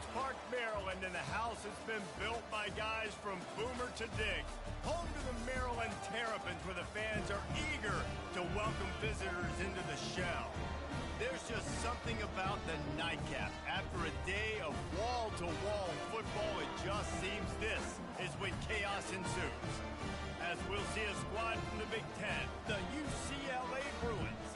College Park, Maryland, and the house has been built by guys from Boomer to Diggs. Home to the Maryland Terrapins, where the fans are eager to welcome visitors into the shell. There's just something about the nightcap. After a day of wall-to-wall football, it just seems this is when chaos ensues. As we'll see a squad from the Big Ten, the UCLA Bruins,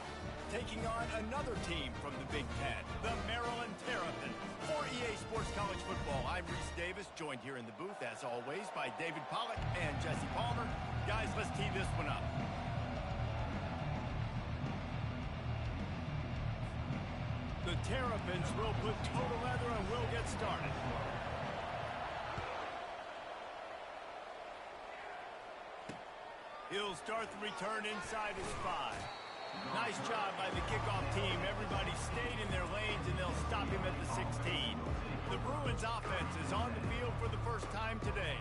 taking on another team from the Big Ten, the Maryland Terrapins. For EA Sports College Football, I'm Reese Davis, joined here in the booth, as always, by David Pollack and Jesse Palmer. Guys, let's tee this one up. The Terrapins will put toe to leather and will get started. He'll start the return inside his 5. Nice job by the kickoff team. Everybody stayed in their lanes, and they'll stop him at the 16. The Bruins offense is on the field for the first time today.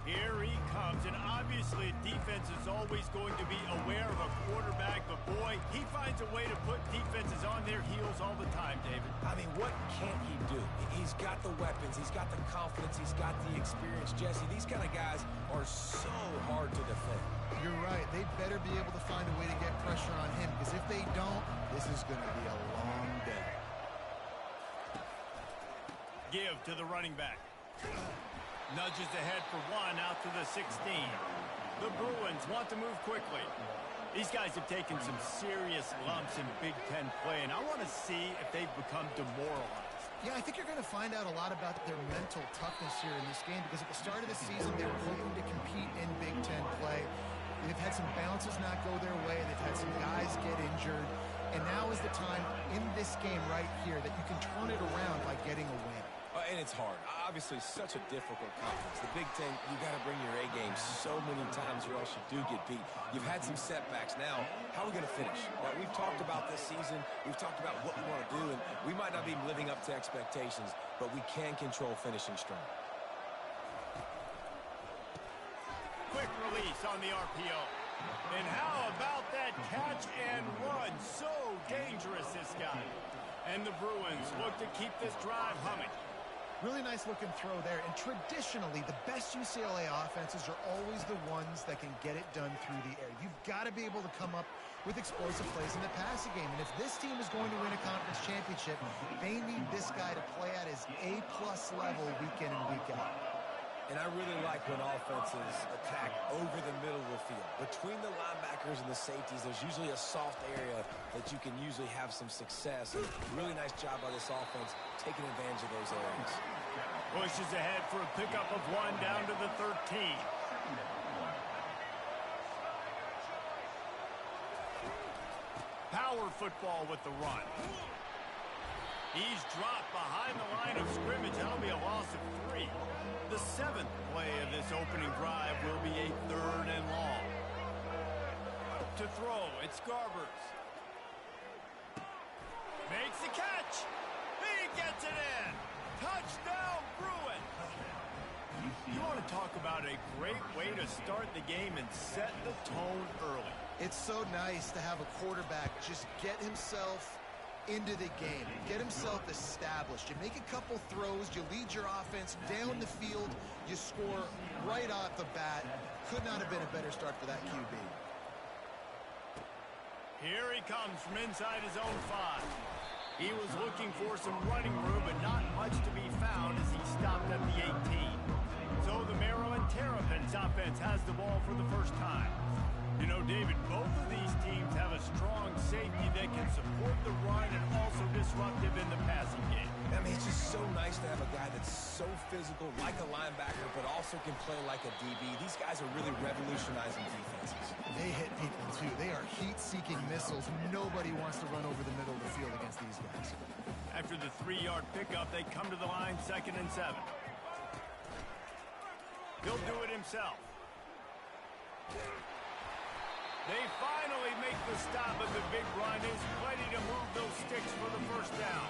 Here he comes, and obviously defense is always going to be aware of a quarterback, but boy, he finds a way to put defenses on their heels all the time, David. I mean, what can't he do? He's got the weapons, he's got the confidence, he's got the experience. Jesse, these kind of guys are so hard to defend. You're right. They better be able to find a way to get pressure on him, because if they don't, this is going to be a long day. Give to the running back. Nudges ahead for 1 out to the 16. The Bruins want to move quickly. These guys have taken some serious lumps in Big Ten play, and I want to see if they've become demoralized. Yeah, I think you're going to find out a lot about their mental toughness here in this game, because at the start of the season, they were hoping to compete in Big Ten play. They've had some bounces not go their way. They've had some guys get injured. And now is the time in this game right here that you can turn it around by getting a win. And it's hard. Obviously, such a difficult conference. The Big Ten, you got to bring your A game so many times or else you do get beat. You've had some setbacks. Now, how are we going to finish? Now, we've talked about this season. We've talked about what we want to do, and we might not be living up to expectations, but we can control finishing strong. Quick release on the RPO. And how about that catch and run? So dangerous, this guy. And the Bruins look to keep this drive humming. Really nice looking throw there. And traditionally, the best UCLA offenses are always the ones that can get it done through the air. You've got to be able to come up with explosive plays in the passing game. And if this team is going to win a conference championship, they need this guy to play at his A-plus level week in and week out. And I really like when offenses attack over the middle of the field. Between the linebackers and the safeties, there's usually a soft area that you can usually have some success. And really nice job by this offense taking advantage of those areas. Pushes ahead for a pickup of 1 down to the 13. Power football with the run. He's dropped behind the line of scrimmage. That'll be a loss of 3. The 7th play of this opening drive will be a 3rd and long. To throw, it's Garbers. Makes the catch. He gets it in. Touchdown, Bruins. You want to talk about a great way to start the game and set the tone early. It's so nice to have a quarterback just get himself into the game, get himself established. You make a couple throws, you lead your offense down the field, you score right off the bat. Could not have been a better start for that QB. Here he comes from inside his own 5. He was looking for some running room, but not much to be found as he stopped at the 18. So the Maryland Terrapins offense has the ball for the first time. You know, David, both of these teams have a strong safety that can support the run and also disruptive in the passing game. I mean, it's just so nice to have a guy that's so physical, like a linebacker, but also can play like a DB. These guys are really revolutionizing defenses. They hit people, too. They are heat-seeking missiles. Nobody wants to run over the middle of the field against these guys. After the 3-yard pickup, they come to the line 2nd and 7. He'll do it himself. They finally make the stop, but the big run is plenty to move those sticks for the first down.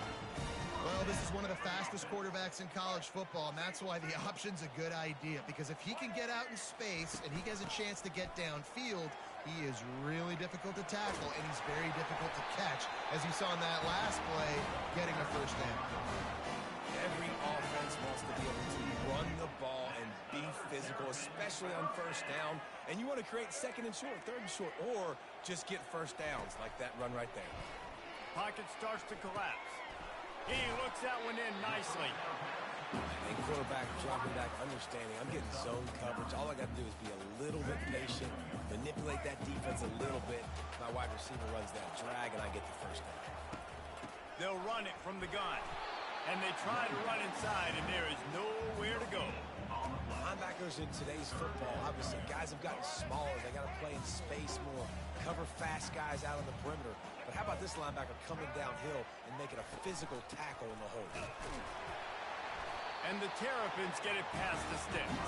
Well, this is one of the fastest quarterbacks in college football, and that's why the option's a good idea, because if he can get out in space and he has a chance to get downfield, he is really difficult to tackle, and he's very difficult to catch, as you saw in that last play, getting a first down. Every offense wants to be able to run the ball and be physical, especially on first down. And you want to create second and short, third and short, or just get first downs like that run right there. Pocket starts to collapse. He looks that one in nicely. And quarterback dropping back, understanding I'm getting zone coverage. All I got to do is be a little bit patient, manipulate that defense a little bit. My wide receiver runs that drag, and I get the first down. They'll run it from the gun. And they try to run inside, and there is nowhere to go. Linebackers in today's football, obviously, guys have gotten smaller. They got to play in space more, cover fast guys out on the perimeter. But how about this linebacker coming downhill and making a physical tackle in the hole? And the Terrapins get it past the sticks.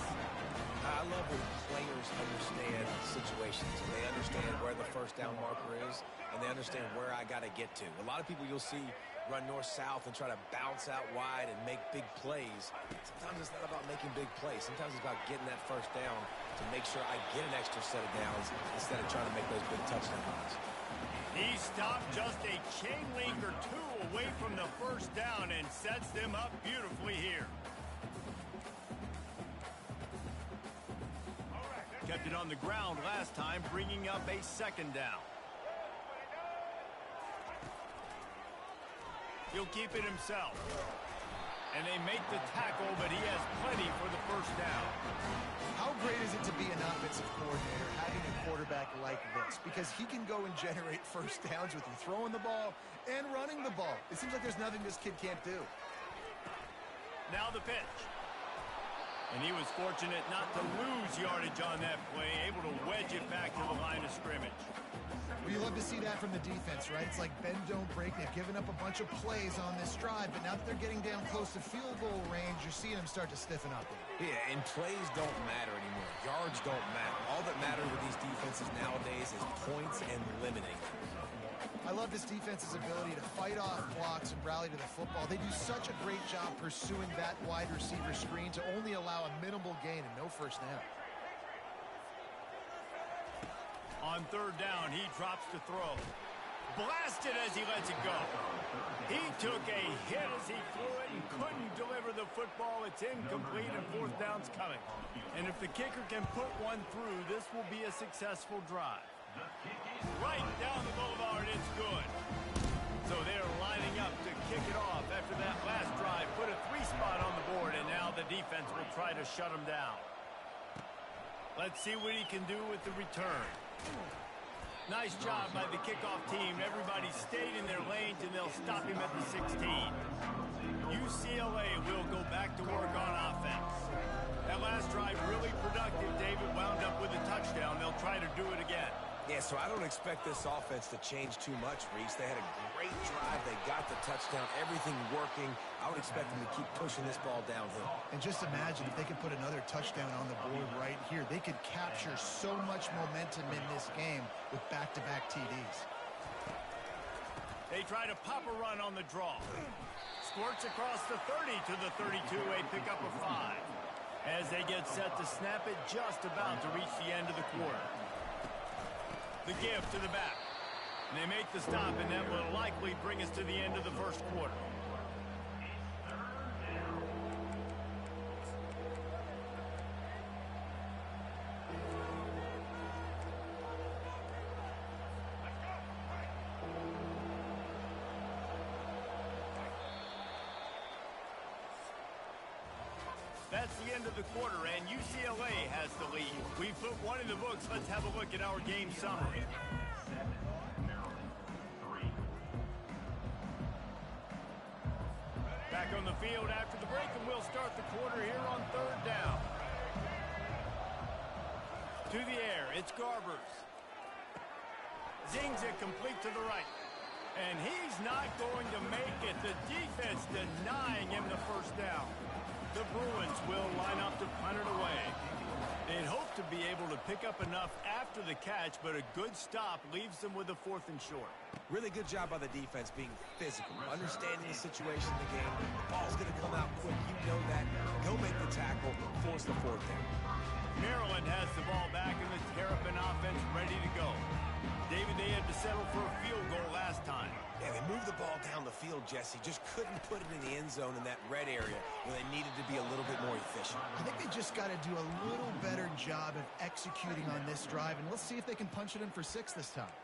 I love when players understand situations. And they understand where the first down marker is, and they understand where I got to get to. A lot of people you'll see run north-south and try to bounce out wide and make big plays. Sometimes it's not about making big plays. Sometimes it's about getting that first down to make sure I get an extra set of downs instead of trying to make those big touchdown runs. He stopped just a chain link or two away from the first down and sets them up beautifully here. Kept it on the ground last time, bringing up a second down. He'll keep it himself. And they make the tackle, but he has plenty for the first down. How great is it to be an offensive coordinator having a quarterback like this? Because he can go and generate first downs with you throwing the ball and running the ball. It seems like there's nothing this kid can't do. Now the pitch. And he was fortunate not to lose yardage on that play, able to wedge it back to the line of scrimmage. Well, you love to see that from the defense, right? It's like bend, don't break. They've given up a bunch of plays on this drive, but now that they're getting down close to field goal range, you're seeing them start to stiffen up. Yeah, and plays don't matter anymore. Yards don't matter. All that matters with these defenses nowadays is points and limiting. I love this defense's ability to fight off blocks and rally to the football. They do such a great job pursuing that wide receiver screen to only allow a minimal gain and no first down. On third down, he drops to throw. Blasted as he lets it go. He took a hit as he threw it and couldn't deliver the football. It's incomplete and fourth down's coming. And if the kicker can put one through, this will be a successful drive. Right down the boulevard, it's good. So they're lining up to kick it off after that last drive. Put a three-spot on the board, and now the defense will try to shut him down. Let's see what he can do with the return. Nice job by the kickoff team. Everybody stayed in their lanes, and they'll stop him at the 16. UCLA will go back to work on offense. That last drive really productive. David wound up with a touchdown. They'll try to do it again. Yeah, so I don't expect this offense to change too much, Reese. They had a great drive. They got the touchdown, everything working. I would expect them to keep pushing this ball downhill. And just imagine if they could put another touchdown on the board right here. They could capture so much momentum in this game with back-to-back TDs. They try to pop a run on the draw. Squirts across the 30 to the 32, a pickup of 5. As they get set to snap it, just about to reach the end of the quarter. The give to the back. And they make the stop, and that will likely bring us to the end of the first quarter. That's the end of the quarter, and UCLA has the lead. We've put one in the books. Let's have a look at our game summary. Back on the field after the break, and we'll start the quarter here on third down. To the air, it's Garbers. Zings it complete to the right. And he's not going to make it. The defense denying him the first down. The Bruins will line up to punt it away. They'd hope to be able to pick up enough after the catch, but a good stop leaves them with a 4th and short. Really good job by the defense being physical, understanding the situation in the game. The ball's going to come out quick. You know that. Go make the tackle, force the 4th down. Maryland has the ball back, and the Terrapin offense ready to go. David, they had to settle for a field goal last time. Yeah, they moved the ball down the field, Jesse. Just couldn't put it in the end zone in that red area where they needed to be a little bit more efficient. I think they just got to do a little better job of executing on this drive, and let's see if they can punch it in for 6 this time.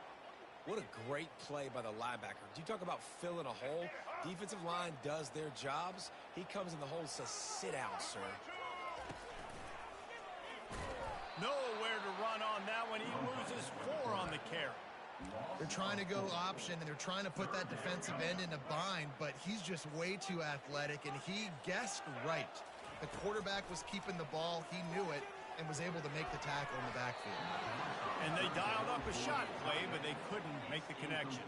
What a great play by the linebacker. Do you talk about filling a hole? Defensive line does their jobs. He comes in the hole and says, sit down, sir. Nowhere to run on that one. He loses 4 on the carry. They're trying to go option, and they're trying to put that defensive end in a bind, but he's just way too athletic, and he guessed right. The quarterback was keeping the ball. He knew it and was able to make the tackle in the backfield. And they dialed up a shot play, but they couldn't make the connection.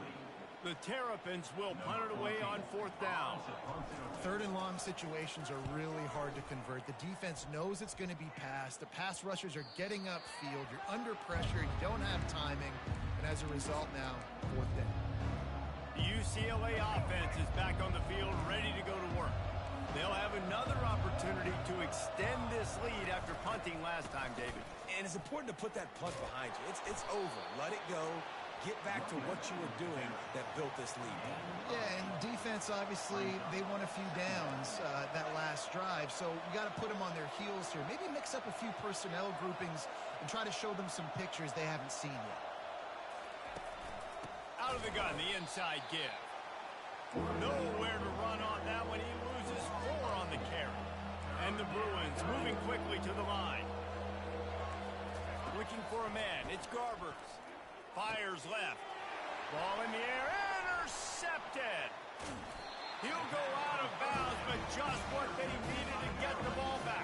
The Terrapins will punt it away on 4th down. 3rd and long situations are really hard to convert. The defense knows it's going to be passed. The pass rushers are getting upfield. You're under pressure. You don't have timing. And as a result now, 4th down. The UCLA offense is back on the field, ready to go to work. They'll have another opportunity to extend this lead after punting last time, David. And it's important to put that punt behind you. It's over. Let it go. Get back to what you were doing that built this lead. Yeah, and defense, obviously, they won a few downs that last drive, so you got to put them on their heels here. Maybe mix up a few personnel groupings and try to show them some pictures they haven't seen yet. Out of the gun, the inside give. Nowhere to run on that one. He loses 4 on the carry. And the Bruins moving quickly to the line. Looking for a man. It's Garbers. Fires left. Ball in the air. Intercepted. He'll go out of bounds, but just what they needed to get the ball back.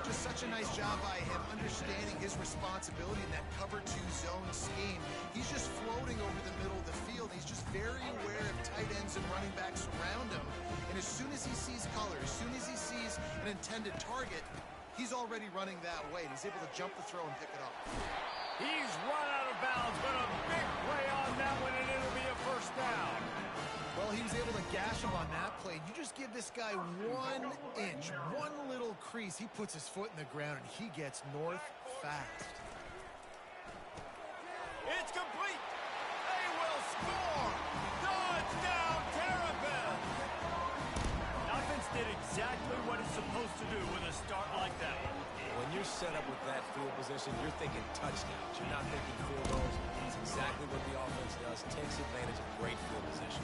Just such a nice job by him understanding his responsibility in that cover 2 zone scheme. He's just floating over the middle of the field. He's just very aware of tight ends and running backs around him. And as soon as he sees color, as soon as he sees an intended target, he's already running that way. And he's able to jump the throw and pick it up. He's run out of bounds, but a big play on that one, and it'll be a 1st down. Well, he was able to gash him on that play. You just give this guy 1 inch, 1 little crease. He puts his foot in the ground, and he gets north fast. It's complete. They will score. Touchdown, Terrapins. Offense did exactly what it's supposed to do with a start like that. When you're set up with that field position, you're thinking touchdowns. You're not thinking field goals. That's exactly what the offense does. Takes advantage of great field position.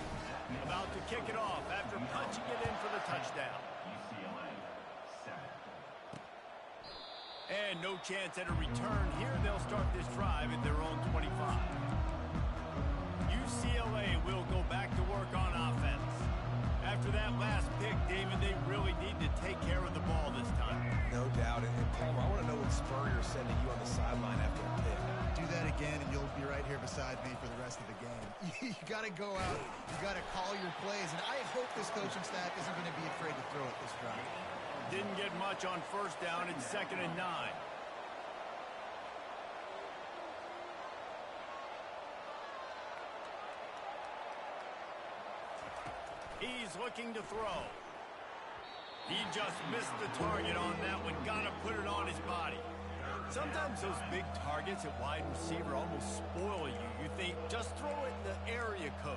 About to kick it off after punching it in for the touchdown. And no chance at a return here. They'll start this drive at their own 25. UCLA will go back to work on offense. After that last pick, David, they really need to take care of the ball this time. No doubt. And Palmer, I want to know what Spurrier said to you on the sideline after the pick. Do that again, and you'll be right here beside me for the rest of the game. You got to go out. You got to call your plays, and I hope this coaching staff isn't going to be afraid to throw it this drive. Didn't get much on 1st down. It's 2nd and 9. He's looking to throw. He just missed the target on that one. Got to put it on his body. Sometimes those big targets at wide receiver almost spoil you. You think, just throw it in the area code.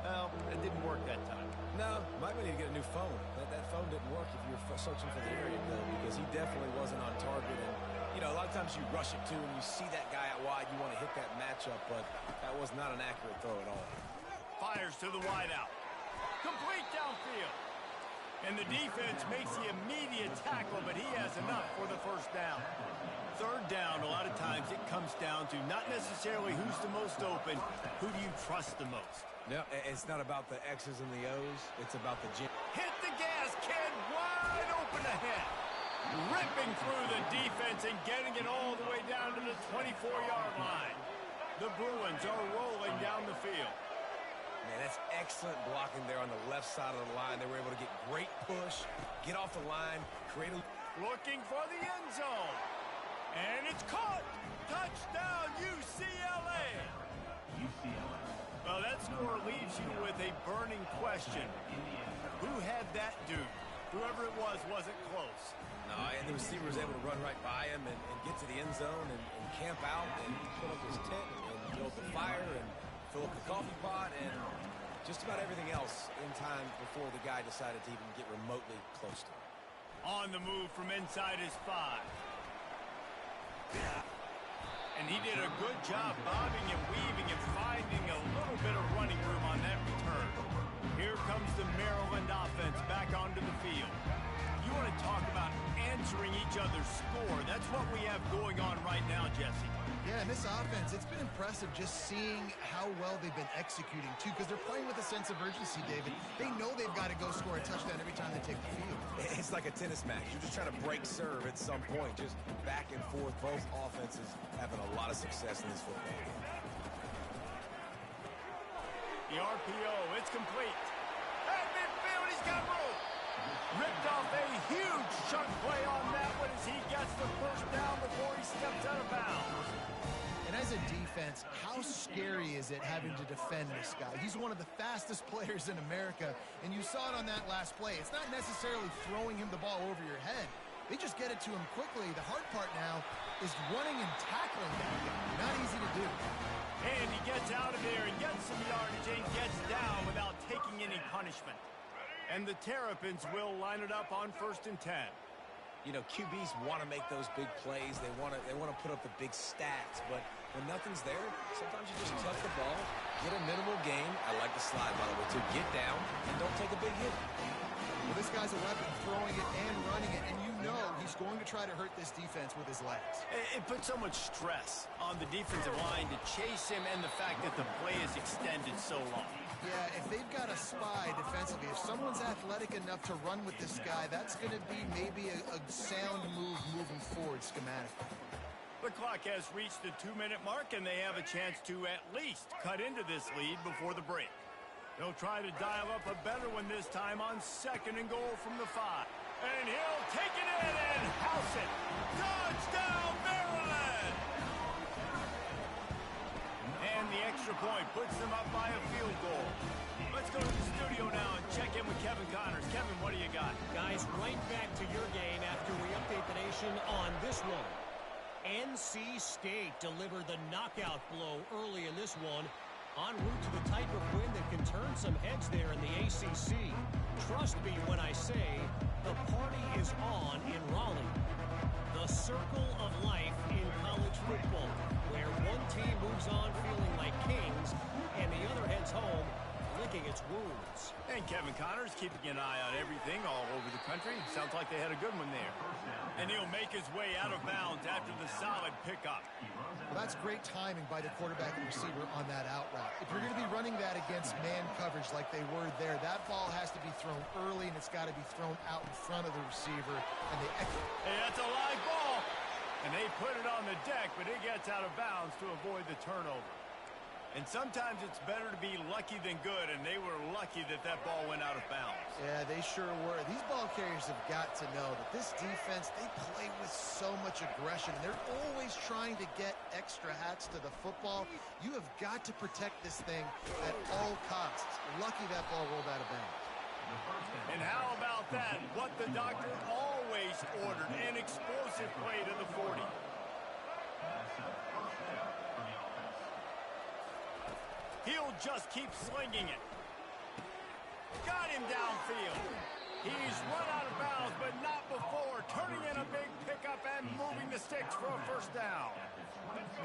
Well, it didn't work that time. No, might need to get a new phone. That phone didn't work if you were searching for the area code because he definitely wasn't on target. And, you know, a lot of times you rush it too and you see that guy out wide. You want to hit that matchup, but that was not an accurate throw at all. Fires to the wideout. Complete downfield. And the defense makes the immediate tackle, but he has enough for the 1st down. 3rd down, a lot of times it comes down to not necessarily who's the most open, who do you trust the most? No, it's not about the X's and the O's. It's about the G. Hit the gas, kid, wide open ahead. Ripping through the defense and getting it all the way down to the 24-yard line. The Bruins are rolling down the field. Man, that's excellent blocking there on the left side of the line. They were able to get great push, get off the line, create a... Looking for the end zone. And it's caught. Touchdown, UCLA. Well, that score leaves you with a burning question. Who had that dude? Whoever it was wasn't close. No, and the receiver was able to run right by him and get to the end zone and camp out and put up his tent and build the fire and fill milk the coffee pot, and just about everything else in time before the guy decided to even get remotely close to him. On the move from inside his 5. And he did a good job bobbing and weaving and finding a little bit of running room on that return. Here comes the Maryland offense back onto the field. You want to talk about answering each other's score. That's what we have going on right now, Jesse. Yeah, and this offense, it's been impressive just seeing how well they've been executing, too, because they're playing with a sense of urgency, David. They know they've got to go score a touchdown every time they take the field. It's like a tennis match. You're just trying to break serve at some point, just back and forth. Both offenses having a lot of success in this football game. The RPO, it's complete. At midfield, he's got room. Ripped off a huge chunk play on that one as he gets the first down before he steps out of bounds. And as a defense, how scary is it having to defend this guy? He's one of the fastest players in America, and you saw it on that last play. It's not necessarily throwing him the ball over your head. They just get it to him quickly. The hard part now is running and tackling that guy. Not easy to do. And he gets out of there and gets some yardage and gets down without taking any punishment. And the Terrapins will line it up on 1st and 10. You know, QBs want to make those big plays. They want to put up the big stats. But when nothing's there, sometimes you just tuck the ball, get a minimal gain. I like the slide, by the way, to get down and don't take a big hit. Well, this guy's a weapon, throwing it and running it, and you know he's going to try to hurt this defense with his legs. It puts so much stress on the defensive line to chase him and the fact that the play is extended so long. Yeah, if they've got a spy defensively, if someone's athletic enough to run with this guy, that's going to be maybe a sound move moving forward schematically. The clock has reached the 2-minute mark, and they have a chance to at least cut into this lead before the break. They'll try to dial up a better one this time on 2nd and goal from the 5. And he'll take it in and house it. Touchdown, Maryland! And the extra point puts them up by a field goal. Let's go to the studio now and check in with Kevin Connors. Kevin, what do you got? Guys, right back to your game after we update the nation on this one. NC State delivered the knockout blow early in this one, en route to the type of win that can turn some heads there in the ACC. Trust me when I say the party is on in Raleigh. The circle of life in college football, where one team moves on feeling like kings and the other heads home licking its wounds. And Kevin Connors keeping an eye on everything all over the country. Sounds like they had a good one there. And he'll make his way out of bounds after the solid pickup. Well, that's great timing by the quarterback and receiver on that out route. If you're going to be running that against man coverage like they were there, that ball has to be thrown early, and it's got to be thrown out in front of the receiver. And hey, that's a live ball. And they put it on the deck, but it gets out of bounds to avoid the turnover. And sometimes it's better to be lucky than good, and they were lucky that that ball went out of bounds. Yeah, they sure were. These ball carriers have got to know that this defense, they play with so much aggression. They're always trying to get extra hats to the football. You have got to protect this thing at all costs. Lucky that ball rolled out of bounds. And how about that? What the doctor always ordered, an explosive play to the 40. He'll just keep slinging it. Got him downfield. He's run out of bounds, but not before. Turning in a big pickup and moving the sticks for a first down.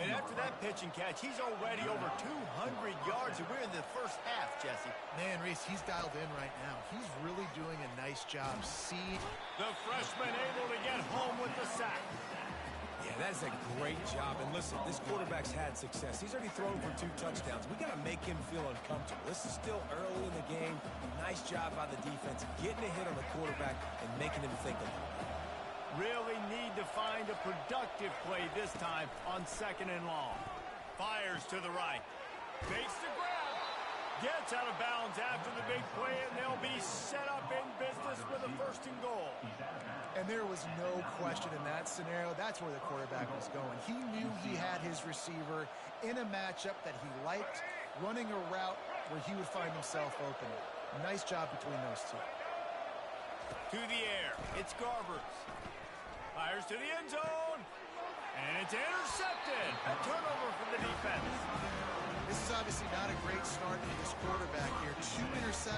And after that pitch and catch, he's already over 200 yards, and we're in the first half, Jesse. Man, Reese, he's dialed in right now. He's really doing a nice job. The freshman able to get home with the sack. Yeah, that's a great job. And listen, this quarterback's had success. He's already thrown for 2 touchdowns. We got to make him feel uncomfortable. This is still early in the game. Nice job by the defense, getting a hit on the quarterback and making him think about it. Really need to find a productive play this time on 2nd and long. Fires to the right. Makes the grab. Gets out of bounds after the big play, and they'll be set up in business with a 1st and goal. And there was no question in that scenario. That's where the quarterback was going. He knew he had his receiver in a matchup that he liked, running a route where he would find himself open. Nice job between those two. To the air. It's Garbers. Fires to the end zone. And it's intercepted. A turnover for the defense. This is obviously not a great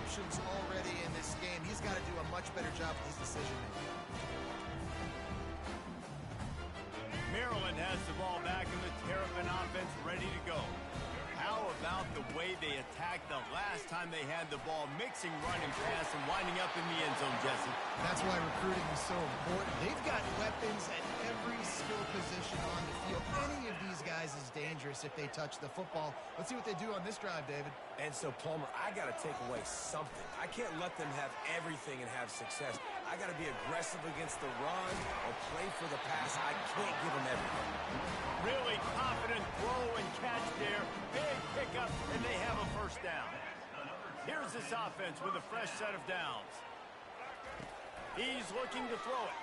interceptions already in this game. He's got to do a much better job with his decision-making. Maryland has the ball back in the Terrapin offense ready to go. How about the way they attacked the last time they had the ball, mixing run and pass and winding up in the end zone, Jesse? That's why recruiting is so important. They've got weapons at every skill position on the field. Any of these guys is dangerous if they touch the football. Let's see what they do on this drive, David. And so, Palmer, I got to take away something. I can't let them have everything and have success. I got to be aggressive against the run or play for the pass. I can't give them everything. Really confident throw and catch there. Big pickup, and they have a first down. Here's this offense with a fresh set of downs. He's looking to throw it.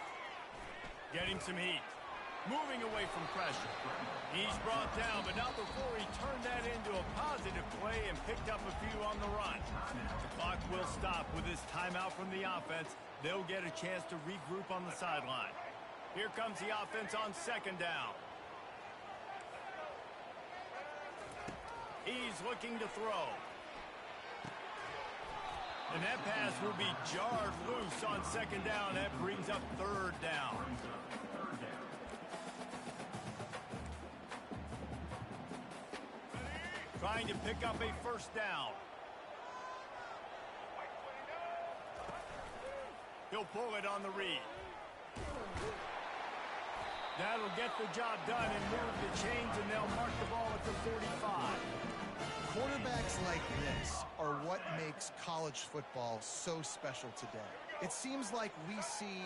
Getting some heat. Moving away from pressure. He's brought down, but not before he turned that into a positive play and picked up a few on the run. The clock will stop with this timeout from the offense. They'll get a chance to regroup on the sideline. Here comes the offense on second down. He's looking to throw. And that pass will be jarred loose on second down. That brings up third down. Trying to pick up a first down. He'll pull it on the read. That'll get the job done and move the chains, and they'll mark the ball at the 45. Quarterbacks like this are what makes college football so special today. It seems like we see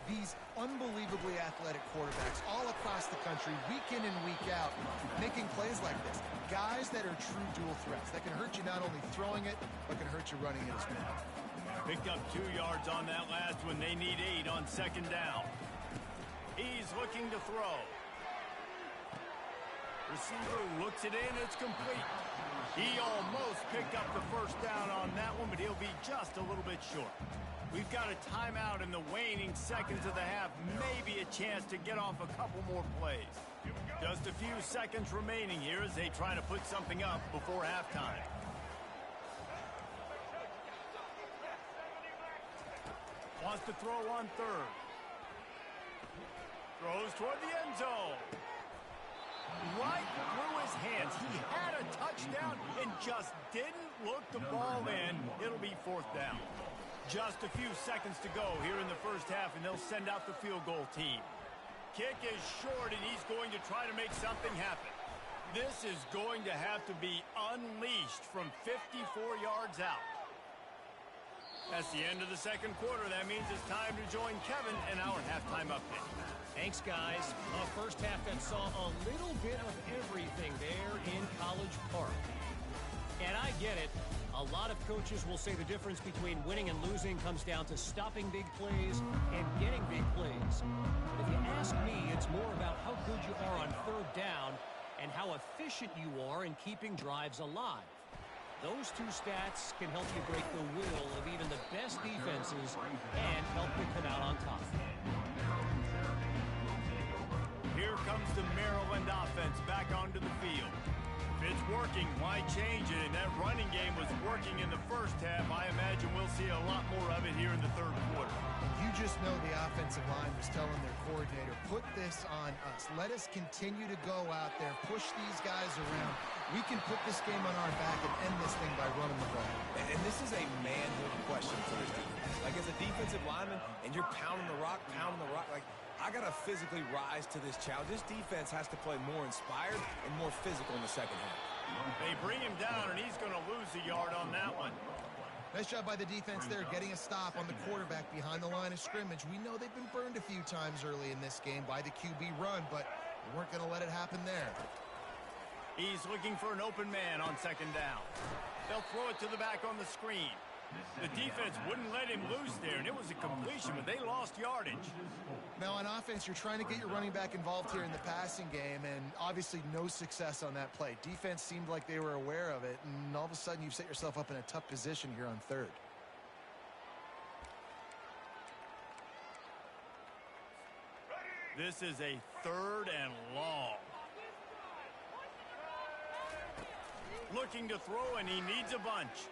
these unbelievably athletic quarterbacks all across the country, week in and week out, making plays like this. Guys that are true dual threats that can hurt you not only throwing it, but can hurt you running it as well. Picked up 2 yards on that last one. They need 8 on second down. He's looking to throw. Receiver looks it in. It's complete. He almost picked up the first down on that one, but he'll be just a little bit short. We've got a timeout in the waning seconds of the half. Maybe a chance to get off a couple more plays. Just a few seconds remaining here as they try to put something up before halftime. Wants to throw on third. Throws toward the end zone. Right through his hands. He had a touchdown and just didn't look the ball in. It'll be fourth down. Just a few seconds to go here in the first half, and they'll send out the field goal team. Kick is short, and he's going to try to make something happen. This is going to have to be unleashed from 54 yards out. That's the end of the second quarter. That means it's time to join Kevin in our halftime update. Thanks, guys. A first half that saw a little bit of everything there in College Park. And I get it. A lot of coaches will say the difference between winning and losing comes down to stopping big plays and getting big plays. But if you ask me, it's more about how good you are on third down and how efficient you are in keeping drives alive. Those two stats can help you break the will of even the best defenses and help you come out on top. Here comes the Maryland offense back onto the field. If it's working, why change it? And that running game was working in the first half. I imagine we'll see a lot more of it here in the third quarter. You just know the offensive line was telling their coordinator, put this on us. Let us continue to go out there, push these guys around. We can put this game on our back and end this thing by running the ball. And this is a manhood question for this defense. Like, as a defensive lineman, and you're pounding the rock, like, I got to physically rise to this challenge. This defense has to play more inspired and more physical in the second half. They bring him down, and he's going to lose a yard on that one. Nice job by the defense there, getting a stop on the quarterback behind the line of scrimmage. We know they've been burned a few times early in this game by the QB run, but we weren't going to let it happen there. He's looking for an open man on second down. They'll throw it to the back on the screen. The defense wouldn't let him loose there, and it was a completion, but they lost yardage. Now, on offense, you're trying to get your running back involved here in the passing game, and obviously no success on that play. Defense seemed like they were aware of it, and all of a sudden you've set yourself up in a tough position here on third. This is a third and long. Looking to throw, and he needs a bunch.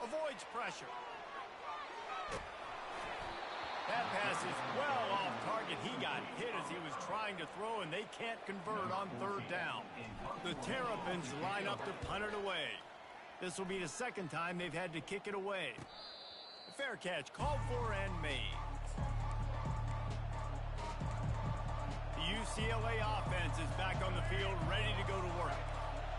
avoids pressure. That pass is well off target. He got hit as he was trying to throw, and they can't convert on third down. The Terrapins line up to punt it away. This will be the second time they've had to kick it away. Fair catch called for and made. The UCLA offense is back on the field, ready to go to work.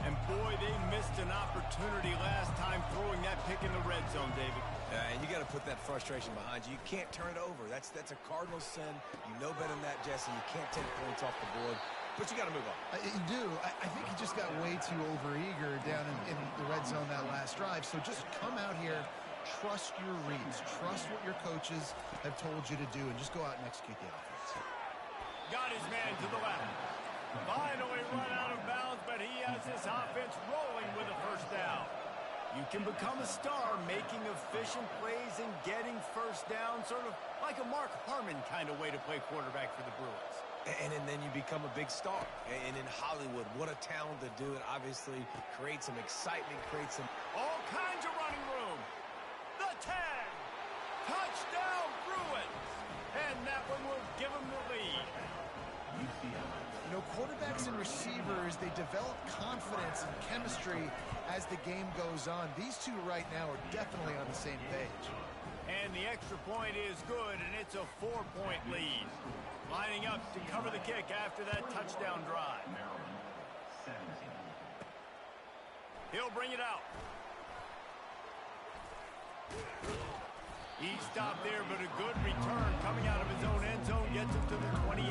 And boy, they missed an opportunity last time throwing that pick in the red zone, David. And you got to put that frustration behind you. You can't turn it over. That's a cardinal sin. You know better than that, Jesse. You can't take points off the board. But you got to move on. You do. I think he just got way too overeager down in the red zone that last drive. So just come out here, trust your reads, trust what your coaches have told you to do, and just go out and execute the offense. Got his man to the left. Finally run out of bounds, but he has this offense rolling with a first down. You can become a star making efficient plays and getting first down, sort of like a Mark Harmon kind of way to play quarterback for the Bruins. And then you become a big star. And in Hollywood, what a talent to do it. Obviously, create some excitement, create some... All kinds of running room. The 10. Touchdown, Bruins. And that one will give them the lead. You know, quarterbacks and receivers, they develop confidence and chemistry as the game goes on. These two right now are definitely on the same page. And the extra point is good, and it's a 4-point lead. Lining up to cover the kick after that touchdown drive. He'll bring it out. He stopped there, but a good return coming out of his own end zone gets him to the 28.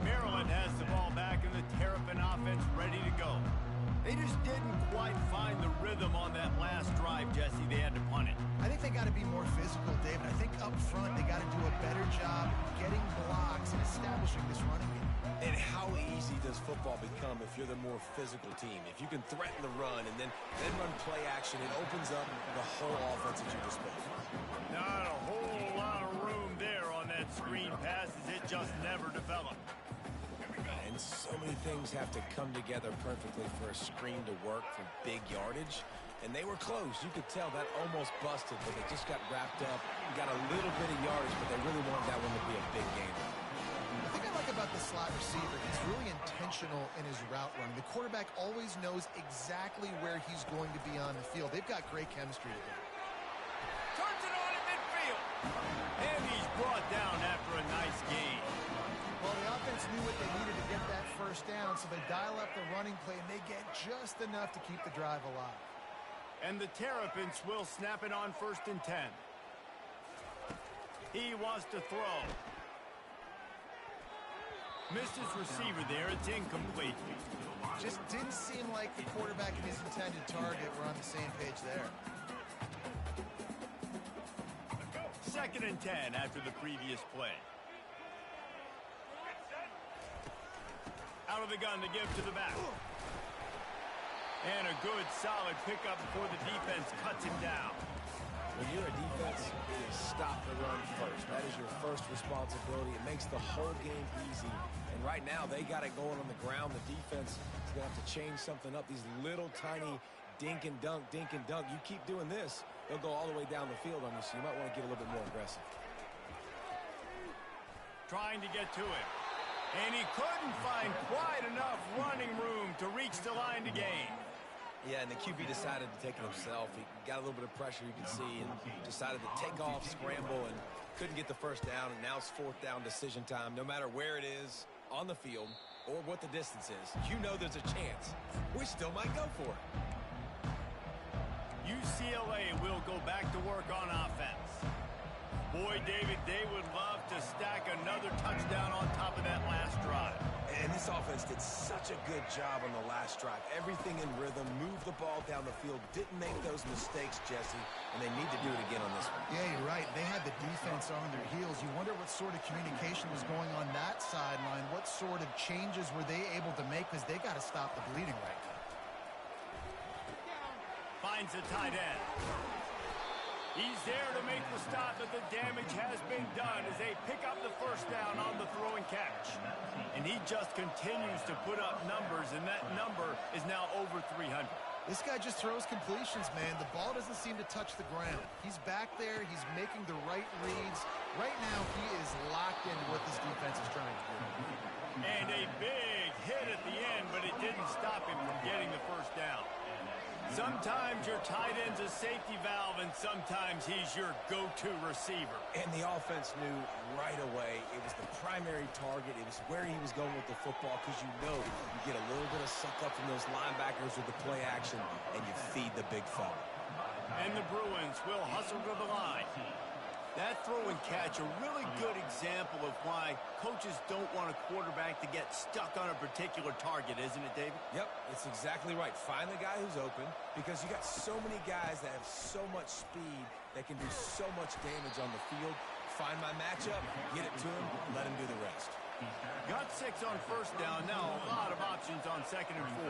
Maryland has the ball back, and the Terrapin offense ready to go. They just didn't quite find the rhythm on that last drive, Jesse. They had to punt it. I think they got to be more physical, David. I think up front they got to do a better job getting blocks and establishing this running game. And how easy does football become if you're the more physical team? If you can threaten the run and then run play action, it opens up the whole offense at your disposal. Not a whole lot of room there on that screen pass as it just never developed. And so many things have to come together perfectly for a screen to work for big yardage. And they were close. You could tell that almost busted, but they just got wrapped up. Got a little bit of yardage, but they really wanted that one to be a big game. The thing I like about the slot receiver, he's really intentional in his route running. The quarterback always knows exactly where he's going to be on the field. They've got great chemistry together. Turns it on at midfield. And he's brought down after a nice gain. Well, the offense knew what they needed to get that first down, so they dial up the running play, and they get just enough to keep the drive alive. And the Terrapins will snap it on 1st and 10. He wants to throw. Missed his receiver there. It's incomplete. Just didn't seem like the quarterback and his intended target were on the same page there. 2nd and 10 after the previous play. Out of the gun to give to the back. And a good, solid pickup before the defense cuts him down. When you're a defense, you stop the run first. That is your first responsibility. It makes the whole game easy. And right now, they got it going on the ground. The defense is going to have to change something up. These little tiny dink and dunk, dink and dunk. You keep doing this, they'll go all the way down the field on you, so you might want to get a little bit more aggressive. Trying to get to it. And he couldn't find quite enough running room to reach the line to gain. Yeah, and the QB decided to take it himself. He got a little bit of pressure, you can see, and decided to take off, scramble, and couldn't get the first down. And now it's 4th down decision time. No matter where it is on the field or what the distance is, you know there's a chance. We still might go for it. UCLA will go back to work on offense. Boy, David, they would love to stack another touchdown on top of that last drive. And this offense did such a good job on the last drive. Everything in rhythm, moved the ball down the field, didn't make those mistakes, Jesse, and they need to do it again on this one. Yeah, you're right. They had the defense on their heels. You wonder what sort of communication was going on that sideline. What sort of changes were they able to make, because they got to stop the bleeding right now. Finds a tight end. He's there to make the stop, but the damage has been done as they pick up the first down on the throw and catch. And he just continues to put up numbers, and that number is now over 300. This guy just throws completions, man. The ball doesn't seem to touch the ground. He's back there. He's making the right reads. Right now, he is locked into what this defense is trying to do. And a big hit at the end, but it didn't stop him from getting the first down. Sometimes your tight end's a safety valve, and sometimes he's your go-to receiver. And the offense knew right away it was the primary target. It was where he was going with the football, because you know you get a little bit of suck up from those linebackers with the play action, and you feed the big fella. And the Bruins will hustle to the line. That throw and catch, a really good example of why coaches don't want a quarterback to get stuck on a particular target, isn't it, David? Yep, it's exactly right. Find the guy who's open, because you got so many guys that have so much speed that can do so much damage on the field. Find my matchup, get it to him, let him do the rest. Got 6 on first down. Now a lot of options on 2nd and 4.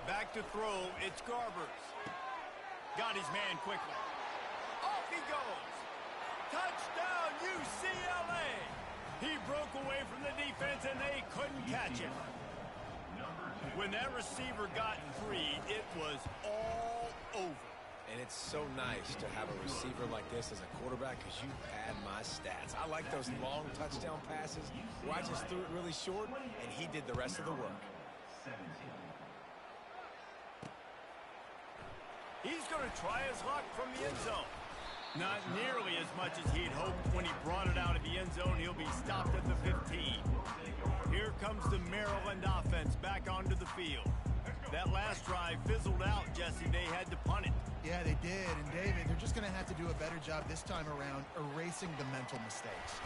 Back to throw, it's Garbers. Got his man quickly. Off he goes. Touchdown, UCLA. He broke away from the defense, and they couldn't catch him. When that receiver got free, it was all over. And it's so nice to have a receiver like this as a quarterback, because you pad my stats. I like those long touchdown passes where I just threw it really short, and he did the rest of the work. He's going to try his luck from the end zone. Not nearly as much as he'd hoped. When he brought it out of the end zone, he'll be stopped at the 15. Here comes the Maryland offense back onto the field. That last drive fizzled out, Jesse. They had to punt it. Yeah, they did. And, David, they're just going to have to do a better job this time around erasing the mental mistakes.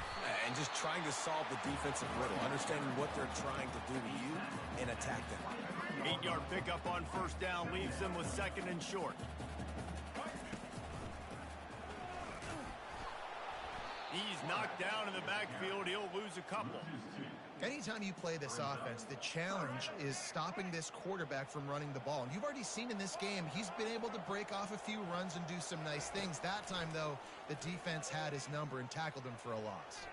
And just trying to solve the defensive riddle, understanding what they're trying to do to you, and attack them. 8-yard pickup on first down leaves them with 2nd and short. He's knocked down in the backfield. He'll lose a couple. Anytime you play this offense, the challenge is stopping this quarterback from running the ball. And you've already seen in this game, he's been able to break off a few runs and do some nice things. That time, though, the defense had his number and tackled him for a loss.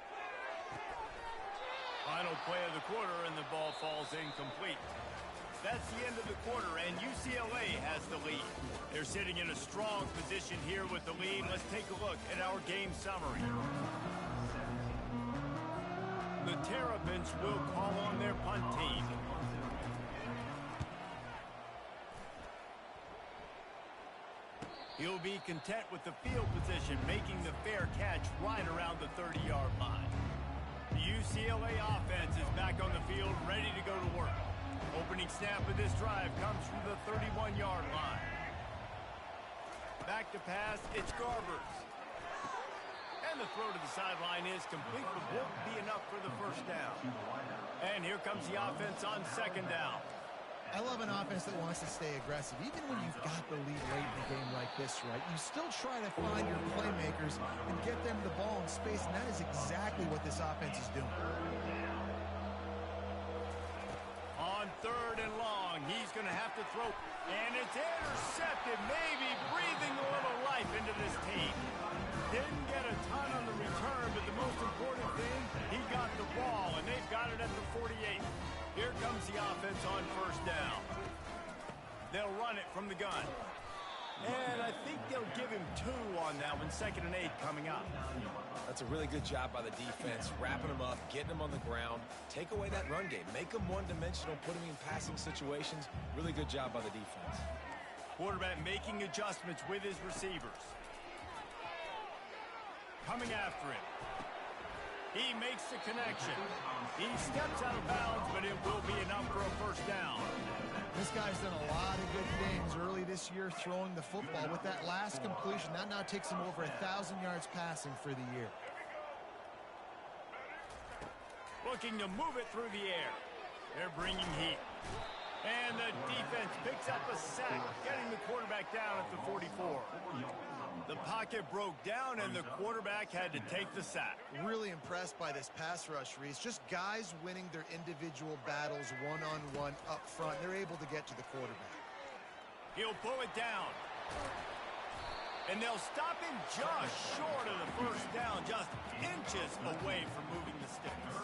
Final play of the quarter, and the ball falls incomplete. That's the end of the quarter, and UCLA has the lead. They're sitting in a strong position here with the lead. Let's take a look at our game summary. The Terrapins will call on their punt team. He'll be content with the field position, making the fair catch right around the 30-yard line. The UCLA offense is back on the field, ready to go to work. Opening snap of this drive comes from the 31-yard line. Back to pass, it's Garbers. And the throw to the sideline is complete, but won't be enough for the first down. And here comes the offense on 2nd down. I love an offense that wants to stay aggressive. Even when you've got the lead late in the game like this, right, you still try to find your playmakers and get them the ball in space, and that is exactly what this offense is doing. On 3rd and long, he's going to have to throw. And it's intercepted, maybe breathing a little life into this team. Didn't get a ton on the return, but the most important thing, he got the ball, and they've got it at the 48. Here comes the offense on first down. They'll run it from the gun. And I think they'll give him 2 on that one, 2nd and 8 coming up. That's a really good job by the defense, wrapping them up, getting them on the ground, take away that run game, make them one-dimensional, put them in passing situations. Really good job by the defense. Quarterback making adjustments with his receivers. Coming after him. He makes the connection. He steps out of bounds, but it will be enough for a first down. This guy's done a lot of good things early this year throwing the football. With that last completion, that now takes him over 1,000 yards passing for the year. Looking to move it through the air. They're bringing heat. And the defense picks up a sack, getting the quarterback down at the 44. The pocket broke down, and the quarterback had to take the sack. Really impressed by this pass rush, Reese. Just guys winning their individual battles one-on-one up front. They're able to get to the quarterback. He'll pull it down. And they'll stop him just short of the first down, just inches away from moving the sticks.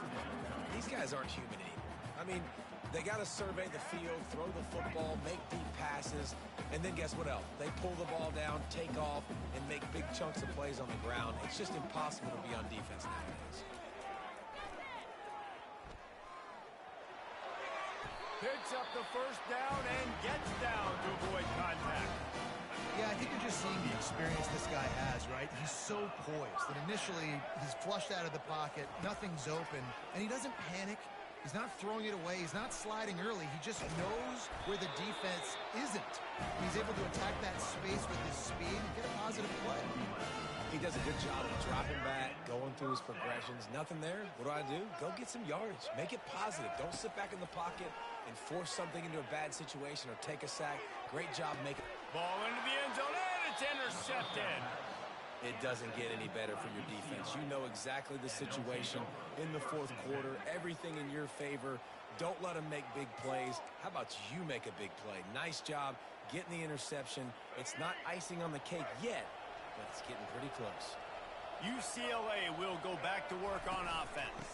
These guys aren't human anymore. I mean, they got to survey the field, throw the football, make deep passes, and then guess what else? They pull the ball down, take off, and make big chunks of plays on the ground. It's just impossible to be on defense nowadays. Picks up the first down and gets down to avoid contact. Yeah, I think you're just seeing the experience this guy has, right? He's so poised that initially he's flushed out of the pocket, nothing's open, and he doesn't panic. He's not throwing it away. He's not sliding early. He just knows where the defense isn't. He's able to attack that space with his speed and get a positive play. He does a good job of dropping back, going through his progressions. Nothing there. What do? Go get some yardage. Make it positive. Don't sit back in the pocket and force something into a bad situation or take a sack. Great job making. Ball into the end zone, and it's intercepted. It doesn't get any better for your defense. You know exactly the situation in the fourth quarter. Everything in your favor. Don't let them make big plays. How about you make a big play? Nice job getting the interception. It's not icing on the cake yet, but it's getting pretty close. UCLA will go back to work on offense.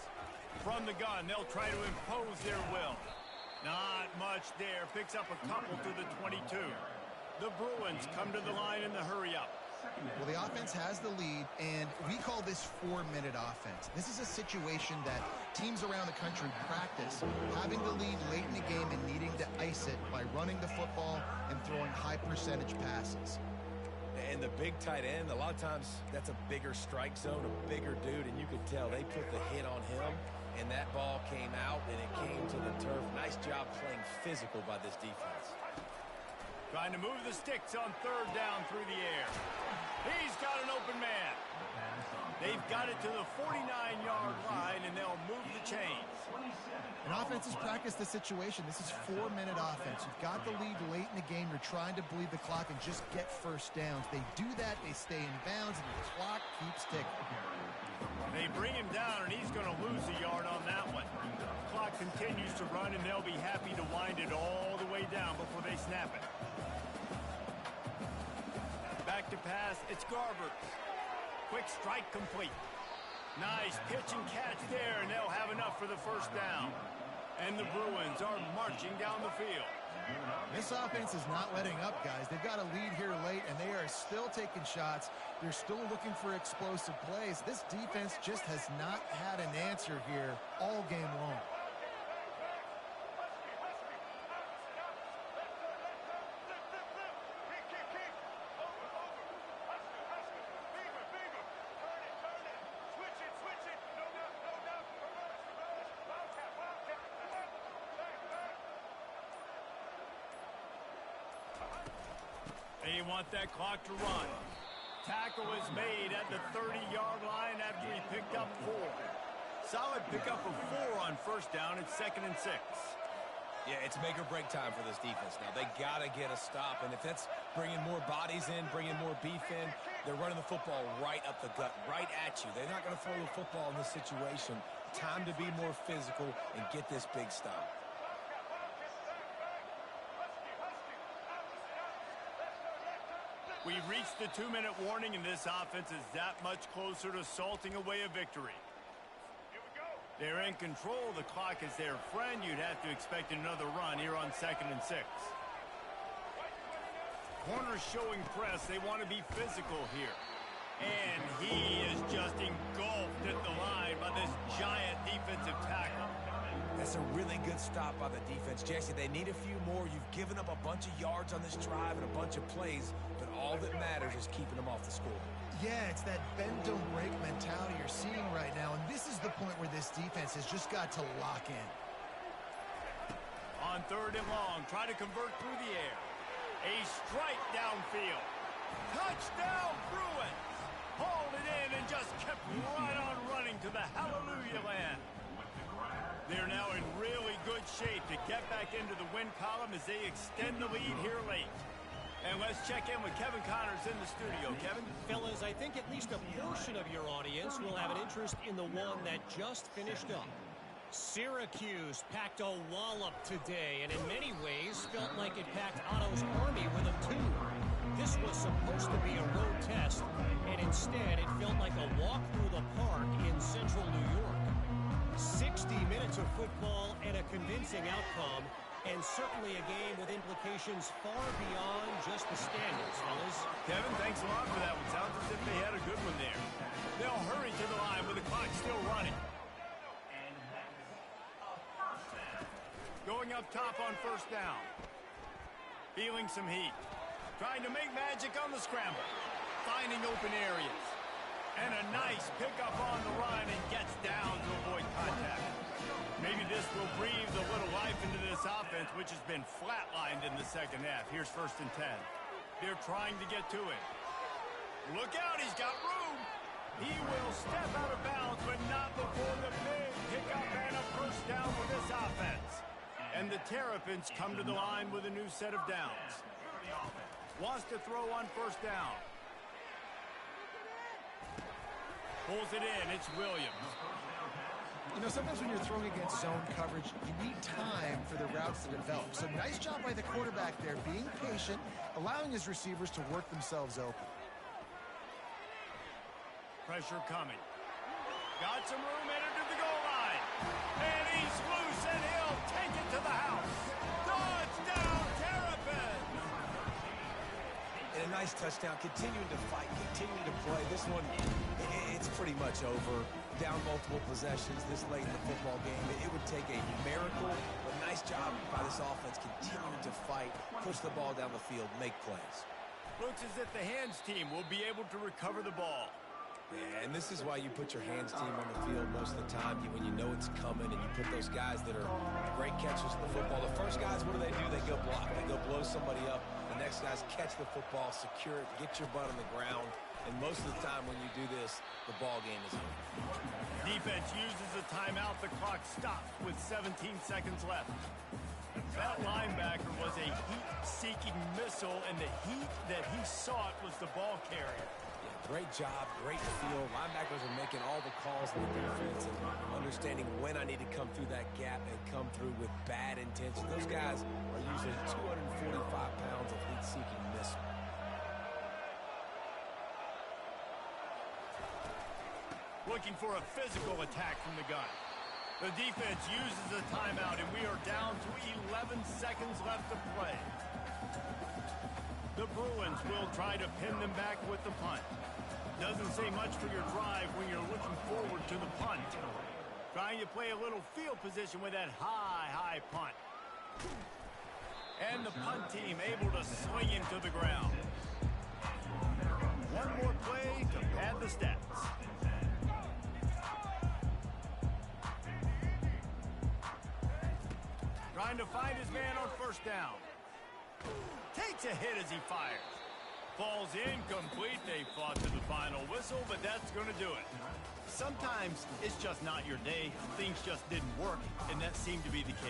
From the gun, they'll try to impose their will. Not much there. Picks up a couple to the 22. The Bruins come to the line in the hurry-up. Well, the offense has the lead, and we call this 4-minute offense. This is a situation that teams around the country practice, having the lead late in the game and needing to ice it by running the football and throwing high-percentage passes. And the big tight end, a lot of times that's a bigger strike zone, a bigger dude, and you could tell they put the hit on him, and that ball came out, and it came to the turf. Nice job playing physical by this defense. Trying to move the sticks on third down through the air. He's got an open man. They've got it to the 49-yard line, and they'll move the chains. And offenses practice the situation. This is 4-minute offense. You've got the lead late in the game. You're trying to bleed the clock and just get first downs. They do that. They stay in bounds, and the clock keeps ticking. They bring him down, and he's going to lose a yard on that one. The clock continues to run, and they'll be happy to wind it all the way down before they snap it. Back to pass, it's Garbers. Quick strike complete. Nice pitch and catch there, and they'll have enough for the first down. And the Bruins are marching down the field. This offense is not letting up, guys. They've got a lead here late, and they are still taking shots. They're still looking for explosive plays. This defense just has not had an answer here all game long. They want that clock to run. Tackle is made at the 30-yard line after he picked up 4. Solid pickup of 4 on first down. It's 2nd and 6. Yeah, it's make or break time for this defense now. They got to get a stop, and if that's bringing more bodies in, bringing more beef in, they're running the football right up the gut, right at you. They're not going to throw the football in this situation. Time to be more physical and get this big stop. We've reached the 2-minute warning, and this offense is that much closer to salting away a victory. They're in control. The clock is their friend. You'd have to expect another run here on 2nd and 6. Corners showing press. They want to be physical here. And he is just engulfed at the line by this giant defensive tackle. That's a really good stop by the defense. Jesse, they need a few more. You've given up a bunch of yards on this drive and a bunch of plays, but all that matters is keeping them off the score. Yeah, it's that bend don't break mentality you're seeing right now, and this is the point where this defense has just got to lock in. On 3rd and long, try to convert through the air. A strike downfield. Touchdown, Bruins! Hauled it in and just kept right on running to the hallelujah land. They're now in really good shape to get back into the win column as they extend the lead here late. And let's check in with Kevin Connors in the studio. Kevin? Fellas, I think at least a portion of your audience will have an interest in the one that just finished up. Syracuse packed a wallop today, and in many ways felt like it packed Otto's Army with them too. This was supposed to be a road test, and instead it felt like a walk through the park in central New York. 60 minutes minutes of football and a convincing outcome, and certainly a game with implications far beyond just the standings, fellas. Kevin, thanks a lot for that one. Sounds as if they had a good one there. They'll hurry to the line with the clock still running. Going up top on first down. Feeling some heat. Trying to make magic on the scramble. Finding open areas. And a nice pickup on the run and gets down to avoid contact. Maybe this will breathe a little life into this offense, which has been flatlined in the second half. Here's 1st and 10. They're trying to get to it. Look out, he's got room. He will step out of bounds, but not before the big pickup and a first down for this offense. And the Terrapins come to the line with a new set of downs. Wants to throw on first down. Pulls it in. It's Williams. You know, sometimes when you're throwing against zone coverage, you need time for the routes to develop. So nice job by the quarterback there, being patient, allowing his receivers to work themselves open. Pressure coming. Got some room, entered to the goal line. And he's loose, and he'll take it to the house. Touchdown, Terrapins! And a nice touchdown, continuing to fight, continuing to play. This one, it's pretty much over. Down multiple possessions this late in the football game. It would take a miracle, but nice job by this offense continuing to fight, push the ball down the field, make plays. Looks as if the hands team will be able to recover the ball. Yeah, and this is why you put your hands team on the field most of the time when you know it's coming, and you put those guys that are great catchers of the football. The first guys, what do? They go block. They go blow somebody up. The next guys catch the football, secure it, get your butt on the ground. And most of the time when you do this, the ball game is over. Defense uses a timeout. The clock stops with 17 seconds left. That linebacker was a heat-seeking missile, and the heat that he sought was the ball carrier. Great job, great feel. Linebackers are making all the calls in the defense and understanding when I need to come through that gap and come through with bad intention. Those guys are using 245 pounds of heat-seeking missile. Looking for a physical attack from the gun. The defense uses a timeout, and we are down to 11 seconds left to play. The Bruins will try to pin them back with the punt. Doesn't say much for your drive when you're looking forward to the punt. Trying to play a little field position with that high punt. And the punt team able to swing him to the ground. One more play to pad the stats. Trying to find his man on first down. Takes a hit as he fires. Falls incomplete. They fought to the final whistle, but that's going to do it. Sometimes it's just not your day. Things just didn't work, and that seemed to be the case